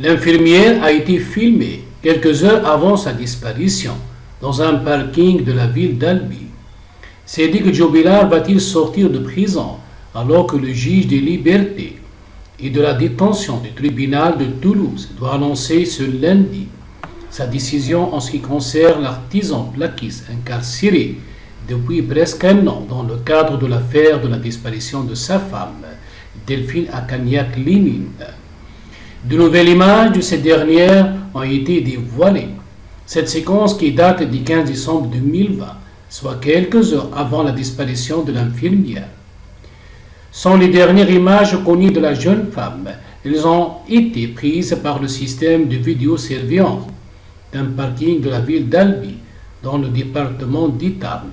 L'infirmière a été filmée quelques heures avant sa disparition dans un parking de la ville d'Albi. Sédic Djobilar va-t-il sortir de prison alors que le juge des libertés et de la détention du tribunal de Toulouse doit annoncer ce lundi sa décision en ce qui concerne l'artisan plaquiste incarcéré depuis presque un an dans le cadre de l'affaire de la disparition de sa femme, Delphine Akaniak-Lénine. De nouvelles images de cette dernière ont été dévoilées. Cette séquence qui date du 15 décembre 2020, soit quelques heures avant la disparition de l'infirmière, sont les dernières images connues de la jeune femme. Elles ont été prises par le système de vidéosurveillance d'un parking de la ville d'Albi, dans le département d'Itarn.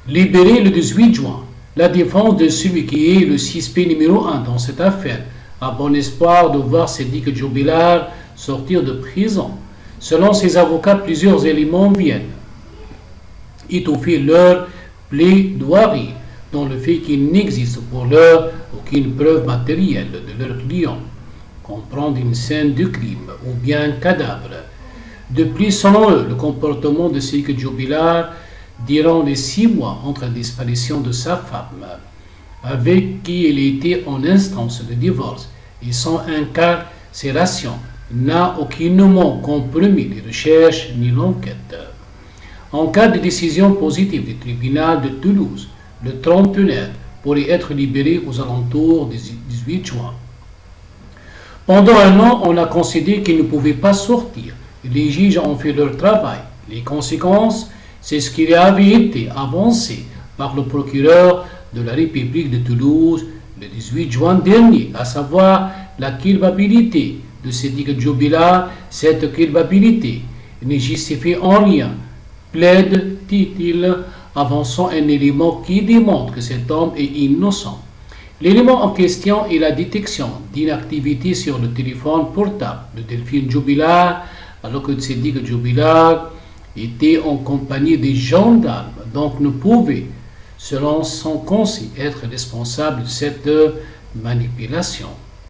Libéré le 18 juin, la défense de celui qui est le suspect numéro 1 dans cette affaire a bon espoir de voir Sédic Djobilar sortir de prison. Selon ses avocats, plusieurs éléments viennent étouffer leur plaidoirie dans le fait qu'il n'existe pour l'heure aucune preuve matérielle de leur client, comprendre une scène de crime ou bien un cadavre. De plus, selon eux, le comportement de Sédic Djobilar durant les 6 mois entre la disparition de sa femme, avec qui il était en instance de divorce, et son incarcération n'a aucunement compromis les recherches ni l'enquête. En cas de décision positive du tribunal de Toulouse, le trentenaire pourrait être libéré aux alentours du 18 juin. Pendant un an, on a considéré qu'il ne pouvait pas sortir. Les juges ont fait leur travail. Les conséquences, c'est ce qui avait été avancé par le procureur de la République de Toulouse le 18 juin dernier, à savoir la culpabilité de Sédic Djobilar. Cette culpabilité ne justifie en rien, plaide-t-il, avançant un élément qui démontre que cet homme est innocent. L'élément en question est la détection d'inactivité sur le téléphone portable de Delphine Djobilar, alors que Sédic Djobilar était en compagnie des gendarmes, donc ne pouvait, selon son conseil, être responsable de cette manipulation.